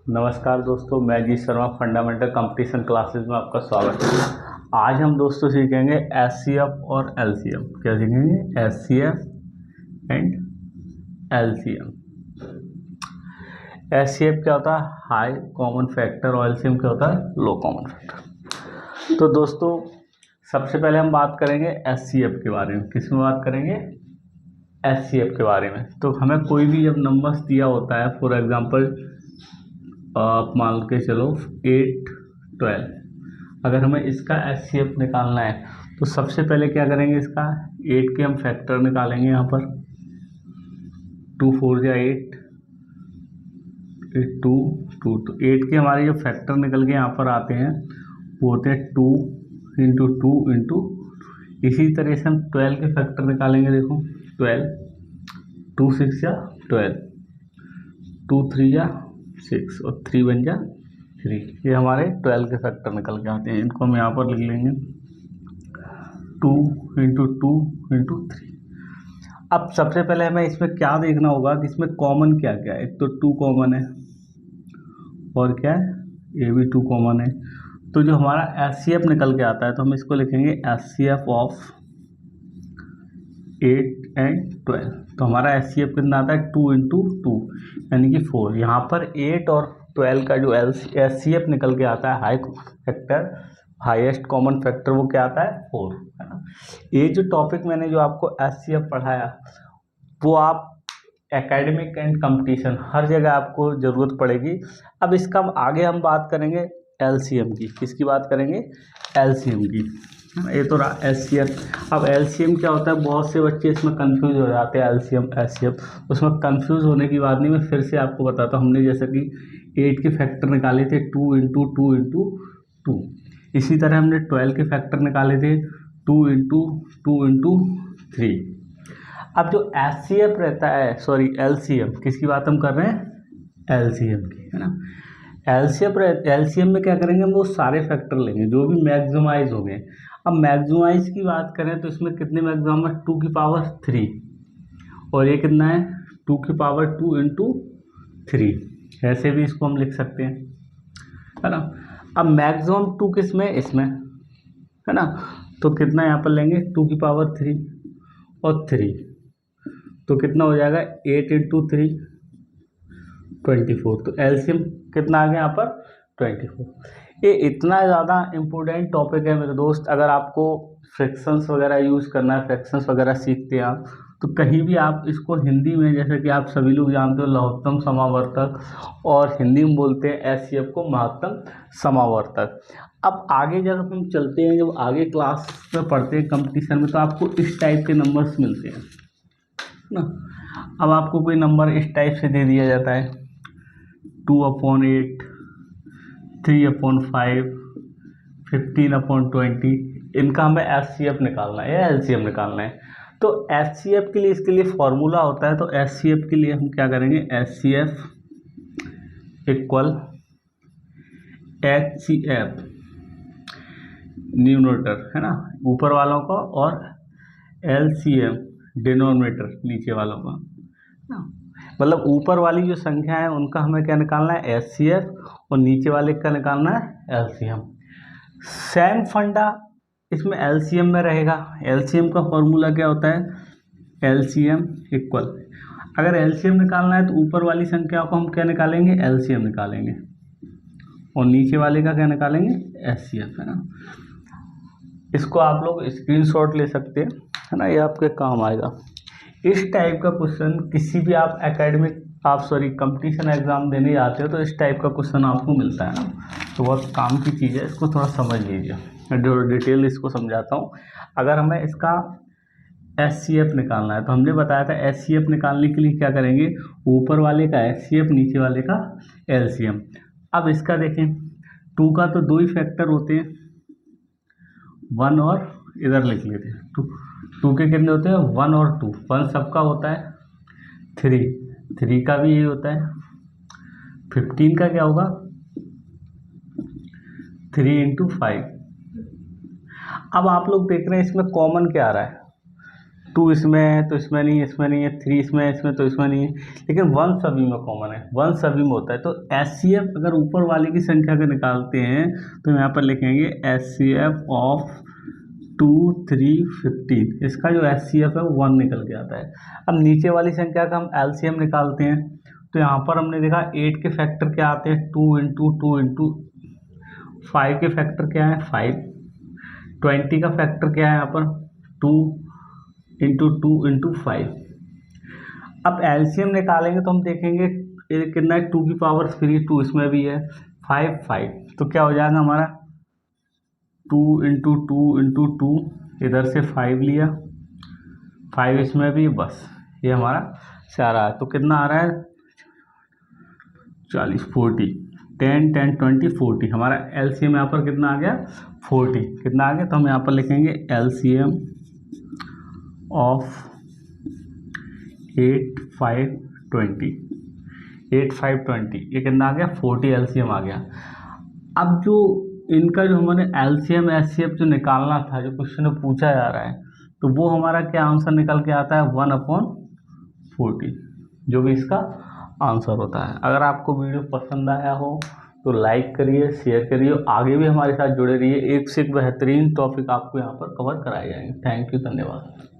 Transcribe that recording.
नमस्कार दोस्तों, मैं जी शर्मा फंडामेंटल कंपटीशन क्लासेस में आपका स्वागत है। आज हम दोस्तों सीखेंगे एचसीएफ और एलसीएम। क्या सीखेंगे? HCF and LCM. एचसीएफ क्या होता है? High common factor. और एलसीएम क्या होता है? लो कॉमन फैक्टर। तो दोस्तों सबसे पहले हम बात करेंगे एचसीएफ के बारे में। किस में बात करेंगे? एचसीएफ के बारे में। तो हमें कोई भी जब नंबर्स दिया होता है, फॉर एग्जांपल आप मान के चलो 8, 12, अगर हमें इसका एचसीएफ निकालना है तो सबसे पहले क्या करेंगे? इसका 8 के हम फैक्टर निकालेंगे। यहाँ पर 2 4 जा 8, 2 2, तो 8 के हमारे जो फैक्टर निकल के यहाँ पर आते हैं वो होते हैं 2 इंटू 2 इंटू। इसी तरह से हम 12 के फैक्टर निकालेंगे। देखो 12, 2 6 जा 12, 2 3 जा 6 और 3 1 जा 3। ये हमारे 12 के फैक्टर निकल के आते हैं। इनको हम यहाँ पर लिख लेंगे 2 इंटू 2 इंटू 3। अब सबसे पहले हमें इसमें क्या देखना होगा कि इसमें कॉमन क्या क्या है। एक तो 2 कॉमन है और क्या है? ये भी 2 कॉमन है। तो जो हमारा एचसीएफ निकल के आता है तो हम इसको लिखेंगे एचसीएफ ऑफ 8 एंड 12। तो हमारा एचसीएफ कितना आता है? 2 इंटू 2 यानी कि 4। यहाँ पर 8 और 12 का जो एचसीएफ निकल के आता है high factor, highest common factor, वो क्या आता है? 4, है ना। ये जो टॉपिक मैंने जो आपको एचसीएफ पढ़ाया वो आप एकेडमिक एंड कंपटीशन हर जगह आपको ज़रूरत पड़ेगी। अब इसका आगे हम बात करेंगे एलसीएम की। किसकी बात करेंगे? एलसीएम की। ये तो रहा एचसीएफ। अब एलसीएम क्या होता है? बहुत से बच्चे इसमें कंफ्यूज हो जाते हैं। एलसीएम एचसीएफ, उसमें कंफ्यूज होने की बात नहीं। मैं फिर से आपको बताता हूँ। हमने जैसे कि 8 के फैक्टर निकाले थे 2 इंटू 2 इंटू 2। इसी तरह हमने 12 के फैक्टर निकाले थे 2 इंटू 2 इंटू 3। अब जो एचसीएफ रहता है, सॉरी एलसीएम, किसकी बात हम कर रहे हैं? एलसीएम की, है ना। एलसीएम में क्या करेंगे? हम वो सारे फैक्टर लेंगे जो भी मैक्सिमाइज हो गए। अब मैक्सिमाइज की बात करें तो इसमें कितने मैक्सिमम है? 2 की पावर 3 और ये कितना है? 2 की पावर 2 इंटू 3। ऐसे भी इसको हम लिख सकते हैं, है ना। अब मैक्सिमम 2 किस में? इसमें, है ना। तो कितना यहाँ पर लेंगे? 2 की पावर 3 और 3, तो कितना हो जाएगा? 8 इंटू 3 24। तो एलसीएम कितना आ गया यहाँ पर? 24। ये इतना ज़्यादा इम्पोर्टेंट टॉपिक है मेरे दोस्त। अगर आपको फ्रैक्शंस वगैरह यूज़ करना है, फ्रैक्शंस वगैरह सीखते हैं आप, तो कहीं भी आप इसको हिंदी में, जैसे कि आप सभी लोग जानते हो लघुत्तम समावर्तक, और हिंदी में बोलते हैं एचसीएफ को महत्तम समावर्तक। अब आगे जब हम चलते हैं, जब आगे क्लास में पढ़ते हैं कंपटीशन में, तो आपको इस टाइप के नंबर्स मिलते हैं ना। अब आपको कोई नंबर इस टाइप से दे दिया जाता है 2/8, 3/5, 15/20। इनका हमें एचसीएफ निकालना है या एलसीएम निकालना है। तो एचसीएफ के लिए, इसके लिए फॉर्मूला होता है। तो एचसीएफ के लिए हम क्या करेंगे? एचसीएफ इक्वल एचसीएफ न्यूमरेटर, है ना, ऊपर वालों का, और एलसीएम डिनोमिनेटर, नीचे वालों का। मतलब ऊपर वाली जो संख्या है उनका हमें क्या निकालना है? एचसीएफ, और नीचे वाले का निकालना है एलसीएम। सेम फंडा इसमें एलसीएम में रहेगा। एलसीएम का फॉर्मूला क्या होता है? एलसीएम इक्वल, अगर एलसीएम निकालना है तो ऊपर वाली संख्या को हम क्या निकालेंगे? एलसीएम निकालेंगे, और नीचे वाले का क्या निकालेंगे? एचसीएफ, है ना। इसको आप लोग स्क्रीनशॉट ले सकते हैं, है ना, ये आपके काम आएगा। इस टाइप का क्वेश्चन किसी भी आप एकेडमिक, आप सॉरी कंपटीशन एग्जाम देने जाते हो तो इस टाइप का क्वेश्चन आपको मिलता है ना। तो बहुत काम की चीज़ है, इसको थोड़ा समझ लीजिए। मैं डिटेल इसको समझाता हूँ। अगर हमें इसका एचसीएफ निकालना है तो हमने बताया था एचसीएफ निकालने के लिए क्या करेंगे? ऊपर वाले का एचसीएफ, नीचे वाले का एलसीएम। अब इसका देखें, 2 का तो 2 ही फैक्टर होते हैं, 1 और इधर लिख लेते हैं 2 के कितने होते हैं? 1 और 2। 1 सबका होता है, 3 का भी यही होता है। 15 का क्या होगा? 3 इंटू 5। अब आप लोग देख रहे हैं इसमें कॉमन क्या आ रहा है? 2 इसमें है तो इसमें नहीं है, इसमें नहीं है, 3 इसमें है, इसमें तो इसमें नहीं है, लेकिन 1 सभी में कॉमन है, 1 सभी में होता है। तो HCF अगर ऊपर वाले की संख्या को निकालते हैं तो यहाँ पर लिखेंगे HCF ऑफ 2, 3, 15, इसका जो HCF है वो 1 निकल के आता है। अब नीचे वाली संख्या का हम LCM निकालते हैं तो यहाँ पर हमने देखा 8 के फैक्टर क्या आते हैं, 2 इंटू 2 इंटू 5 के फैक्टर क्या है 5, 20 का फैक्टर क्या है यहाँ पर 2 इंटू 2 इंटू 5। अब LCM निकालेंगे तो हम देखेंगे ये कितना है, 2 की पावर 3, 2 इसमें भी है, 5 5, तो क्या हो जाएगा हमारा 2 इंटू 2 इंटू 2, इधर से 5 लिया, 5 इसमें भी, बस ये हमारा से आ रहा है। तो कितना आ रहा है 40, 40, 10 10 20 40, हमारा LCM यहाँ पर कितना आ गया 40, कितना आ गया, तो हम यहाँ पर लिखेंगे LCM ऑफ 8 5 20, 8 5 20, ये कितना आ गया 40 LCM आ गया। अब जो इनका जो हमारे LCM HCF जो निकालना था, जो क्वेश्चन में पूछा जा रहा है, तो वो हमारा क्या आंसर निकल के आता है 1/40, जो भी इसका आंसर होता है। अगर आपको वीडियो पसंद आया हो तो लाइक करिए, शेयर करिए, आगे भी हमारे साथ जुड़े रहिए। एक से एक बेहतरीन टॉपिक आपको यहाँ पर कवर कराए जाएंगे। थैंक यू, धन्यवाद।